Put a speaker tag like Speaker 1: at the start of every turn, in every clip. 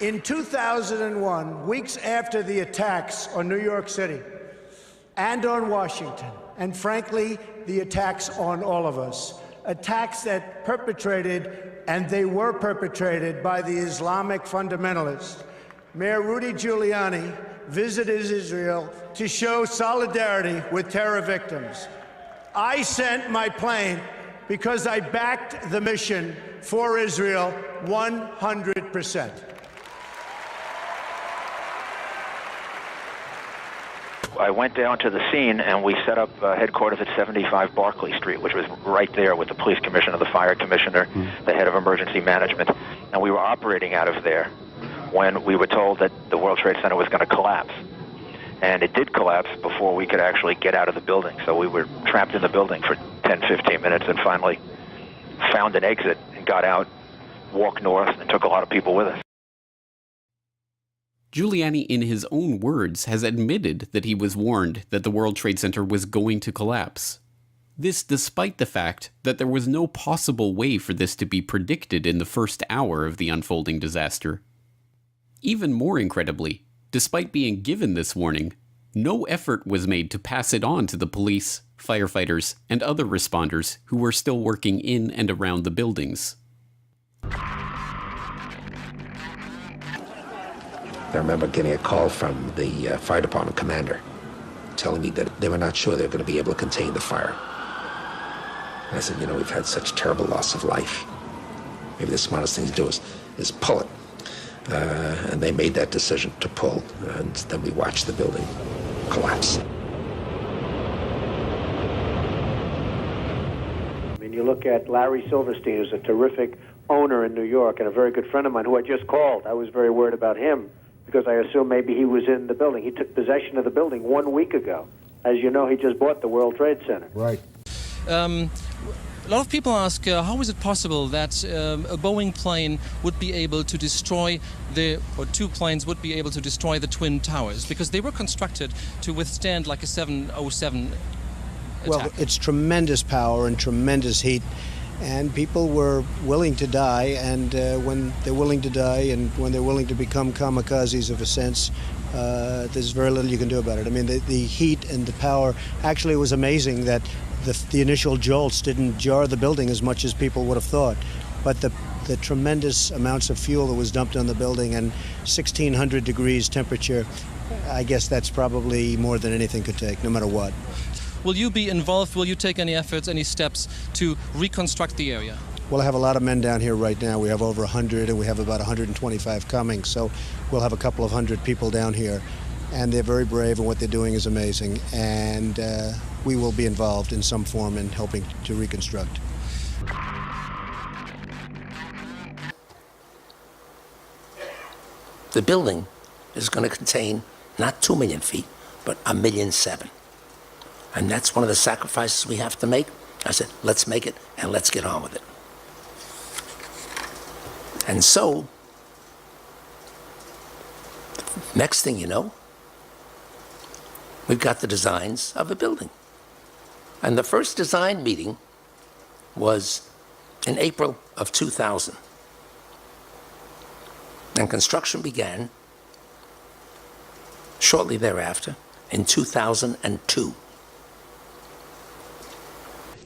Speaker 1: In 2001, weeks after the attacks on New York City and on Washington, and frankly, the attacks on all of us, attacks that perpetrated, and they were perpetrated by the Islamic fundamentalists, Mayor Rudy Giuliani visited Israel to show solidarity with terror victims. I sent my plane because I backed the mission for Israel 100%.
Speaker 2: I went down to the scene and we set up headquarters at 75 Barclay Street, which was right there with the police commissioner, the fire commissioner, the head of emergency management, and we were operating out of there when we were told that the World Trade Center was going to collapse. And it did collapse before we could actually get out of the building. So we were trapped in the building for 10, 15 minutes and finally found an exit and got out, walked north, and took a lot of people with us.
Speaker 3: Giuliani, in his own words, has admitted that he was warned that the World Trade Center was going to collapse. This despite the fact that there was no possible way for this to be predicted in the first hour of the unfolding disaster. Even more incredibly, despite being given this warning, no effort was made to pass it on to the police, firefighters, and other responders who were still working in and around the buildings.
Speaker 4: I remember getting a call from the fire department commander telling me that they were not sure they were going to be able to contain the fire. And I said, you know, we've had such terrible loss of life. Maybe the smartest thing to do is pull it. And they made that decision to pull, and then we watched the building collapse.
Speaker 5: I mean, you look at Larry Silverstein, who's a terrific owner in New York and a very good friend of mine who I just called. I was very worried about him because I assumed maybe he was in the building. He took possession of the building 1 week ago. As you know, he just bought the World Trade Center.
Speaker 6: Right.
Speaker 7: A lot of people ask, how is it possible that a Boeing plane would be able to destroy or two planes would be able to destroy the Twin Towers? Because they were constructed to withstand like a 707 attack.
Speaker 8: Well, it's tremendous power and tremendous heat, and people were willing to die, and when they're willing to die and when they're willing to become kamikazes of a sense, there's very little you can do about it. I mean, the heat and the power, actually it was amazing that the initial jolts didn't jar the building as much as people would have thought. But the tremendous amounts of fuel that was dumped on the building and 1,600 degrees temperature, I guess that's probably more than anything could take, no matter what.
Speaker 7: Will you be involved? Will you take any efforts, any steps to reconstruct the area?
Speaker 8: Well, I have a lot of men down here right now. We have over 100, and we have about 125 coming. So we'll have a couple of hundred people down here. And they're very brave, and what they're doing is amazing. And we will be involved in some form in helping to reconstruct.
Speaker 4: The building is going to contain not 2 million feet, but 1.7 million. And that's one of the sacrifices we have to make. I said, let's make it, and let's get on with it. And so, next thing you know, we've got the designs of a building. And the first design meeting was in April of 2000. And construction began shortly thereafter in 2002.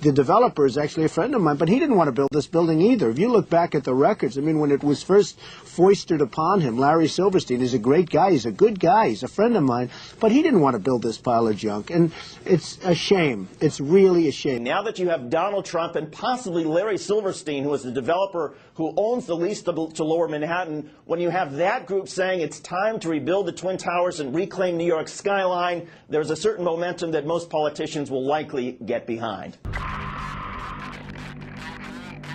Speaker 8: The developer is actually a friend of mine, but he didn't want to build this building either. If you look back at the records, I mean, when it was first foisted upon him, Larry Silverstein is a great guy, he's a good guy, he's a friend of mine, but he didn't want to build this pile of junk. And it's a shame. It's really a shame.
Speaker 9: Now that you have Donald Trump and possibly Larry Silverstein, who is the developer who owns the lease to Lower Manhattan, when you have that group saying it's time to rebuild the Twin Towers and reclaim New York's skyline, there's a certain momentum that most politicians will likely get behind.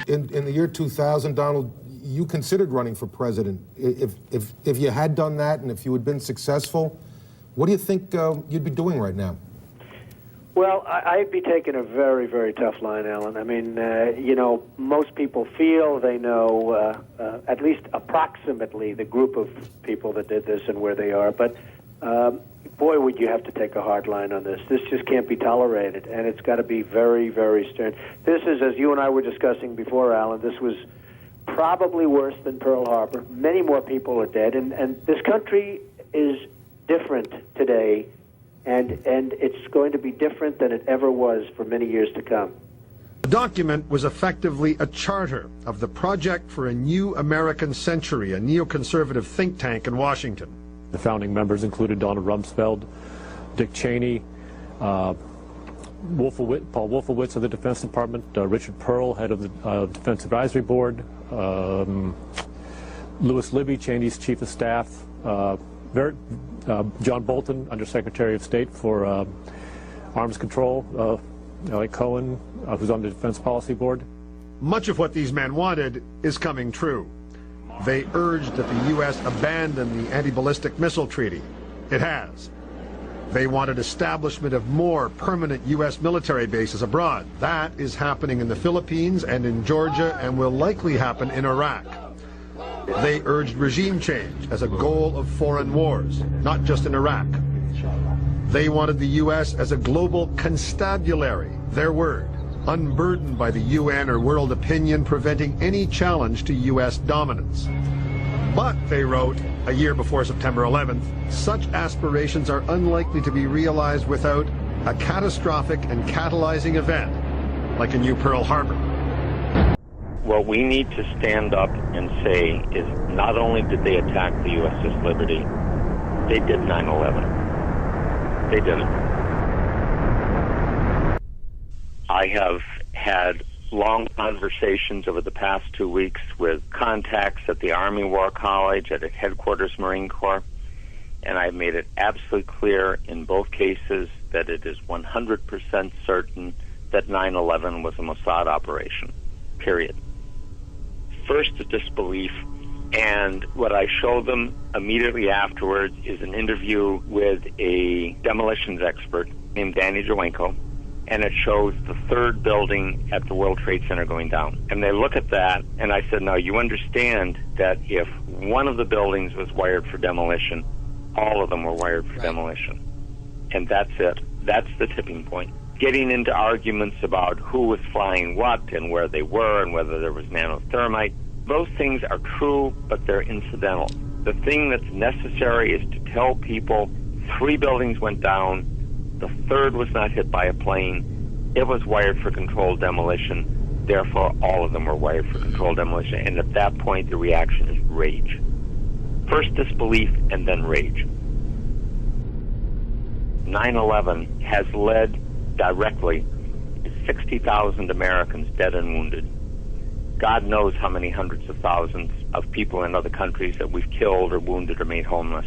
Speaker 6: In the year 2000, Donald, you considered running for president. If you had done that and if you had been successful, what do you think you'd be doing right now?
Speaker 5: Well, I'd be taking a very, very tough line, Alan. I mean, you know, most people feel they know at least approximately the group of people that did this and where they are. But boy, would you have to take a hard line on this. This just can't be tolerated, and it's got to be very, very stern. This is, as you and I were discussing before, Alan, this was probably worse than Pearl Harbor. Many more people are dead, and this country is different today, and it's going to be different than it ever was for many years to come.
Speaker 10: The document was effectively a charter of the Project for a New American Century, a neoconservative think tank in Washington.
Speaker 11: The founding members included Donald Rumsfeld, Dick Cheney, Paul Wolfowitz of the Defense Department, Richard Pearl, head of the Defense Advisory Board, Louis Libby, Cheney's chief of staff, John Bolton, Undersecretary of State for Arms Control, Elliot Cohen, who's on the Defense Policy Board.
Speaker 10: Much of what these men wanted is coming true. They urged that the U.S. abandon the anti-ballistic missile treaty. It has. They wanted establishment of more permanent U.S. military bases abroad. That is happening in the Philippines and in Georgia and will likely happen in Iraq. They urged regime change as a goal of foreign wars, not just in Iraq. They wanted the U.S. as a global constabulary, their word, unburdened by the UN or world opinion, preventing any challenge to U.S. dominance. But, they wrote, a year before September 11th, such aspirations are unlikely to be realized without a catastrophic and catalyzing event, like a new Pearl Harbor.
Speaker 12: What we need to stand up and say is not only did they attack the U.S.'s liberty, they did 9/11. They did it. I have had long conversations over the past 2 weeks with contacts at the Army War College, at Headquarters Marine Corps, and I've made it absolutely clear in both cases that it is 100% certain that 9/11 was a Mossad operation, period. First, the disbelief, and what I show them immediately afterwards is an interview with a demolitions expert named Danny Jawenko, and it shows the third building at the World Trade Center going down. And they look at that, and I said, now you understand that if one of the buildings was wired for demolition, all of them were wired for demolition. And that's it. That's the tipping point. Getting into arguments about who was flying what and where they were and whether there was nanothermite, those things are true, but they're incidental. The thing that's necessary is to tell people 3 buildings went down, the third was not hit by a plane, it was wired for controlled demolition, therefore all of them were wired for controlled demolition, and at that point the reaction is rage. First disbelief and then rage. 9/11 has led directly to 60,000 Americans dead and wounded. God knows how many hundreds of thousands of people in other countries that we've killed or wounded or made homeless.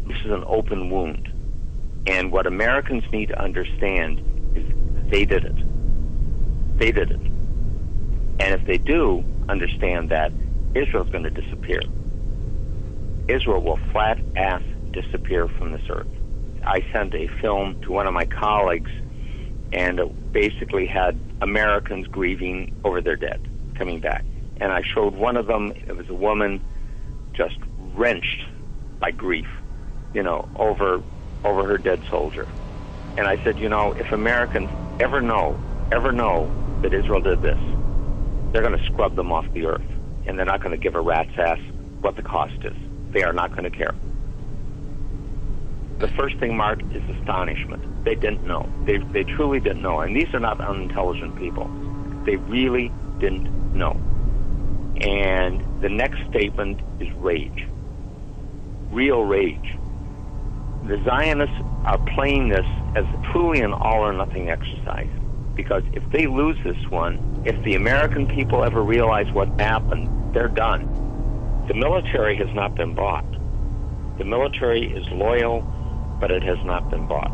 Speaker 12: This is an open wound. And what Americans need to understand is they did it. They did it. And if they do understand that, Israel's going to disappear. Israel will flat-ass disappear from this earth. I sent a film to one of my colleagues, and it basically had Americans grieving over their dead, coming back. And I showed one of them, it was a woman just wrenched by grief, over her dead soldier. And I said, if Americans ever know that Israel did this, they're going to scrub them off the earth. And they're not going to give a rat's ass what the cost is. They are not going to care. The first thing, Mark, is astonishment. They didn't know. They truly didn't know. And these are not unintelligent people. They really didn't know. And the next statement is rage. Real rage. The Zionists are playing this as truly an all-or-nothing exercise. Because if they lose this one, if the American people ever realize what happened, they're done. The military has not been bought. The military is loyal, but it has not been bought.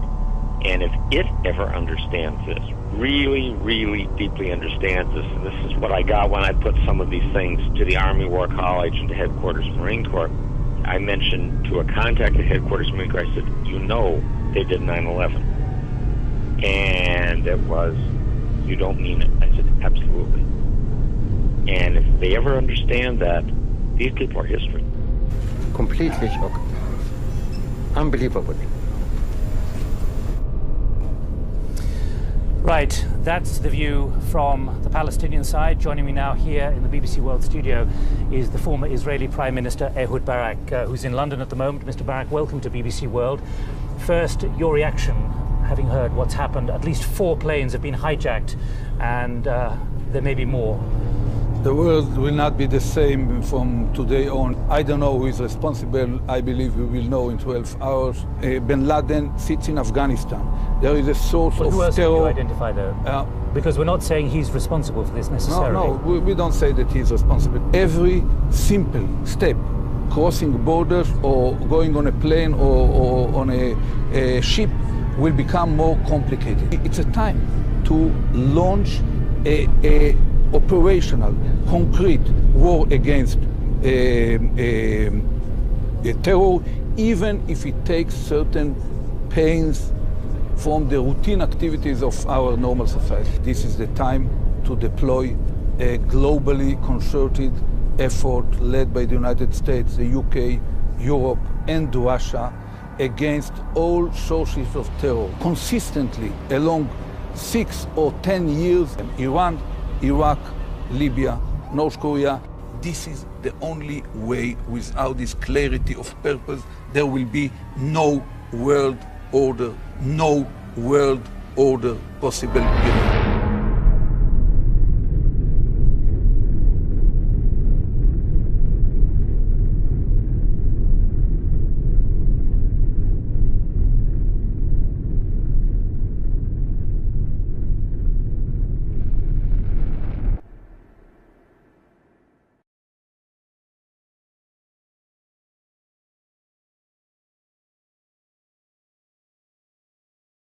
Speaker 12: And if it ever understands this, really, really deeply understands this, and this is what I got when I put some of these things to the Army War College and to Headquarters Marine Corps, I mentioned to a contact at Headquarters Marine Corps, I said, they did 9/11. And it was, you don't mean it. I said, absolutely. And if they ever understand that, these people are history.
Speaker 13: Completely shocked. Unbelievable.
Speaker 14: Right, that's the view from the Palestinian side. Joining me now here in the BBC World studio is the former Israeli Prime Minister Ehud Barak, who's in London at the moment. Mr. Barak, welcome to BBC World. First, your reaction, having heard what's happened. At least 4 planes have been hijacked, and there may be more.
Speaker 15: The world will not be the same from today on. I don't know who is responsible. I believe we will know in 12 hours. Bin Laden sits in Afghanistan. There is a source of
Speaker 14: who else
Speaker 15: terror.
Speaker 14: Can you identify, though? Because we're not saying he's responsible for this necessarily.
Speaker 15: No, we don't say that he's responsible. Every simple step, crossing borders or going on a plane or on a ship, will become more complicated. It's a time to launch a operational, concrete war against terror, even if it takes certain pains from the routine activities of our normal society. This is the time to deploy a globally concerted effort led by the United States, the UK, Europe, and Russia against all sources of terror. Consistently, along 6 or 10 years, Iran, Iraq, Libya, North Korea. This is the only way. Without this clarity of purpose, there will be no world order, no world order possible.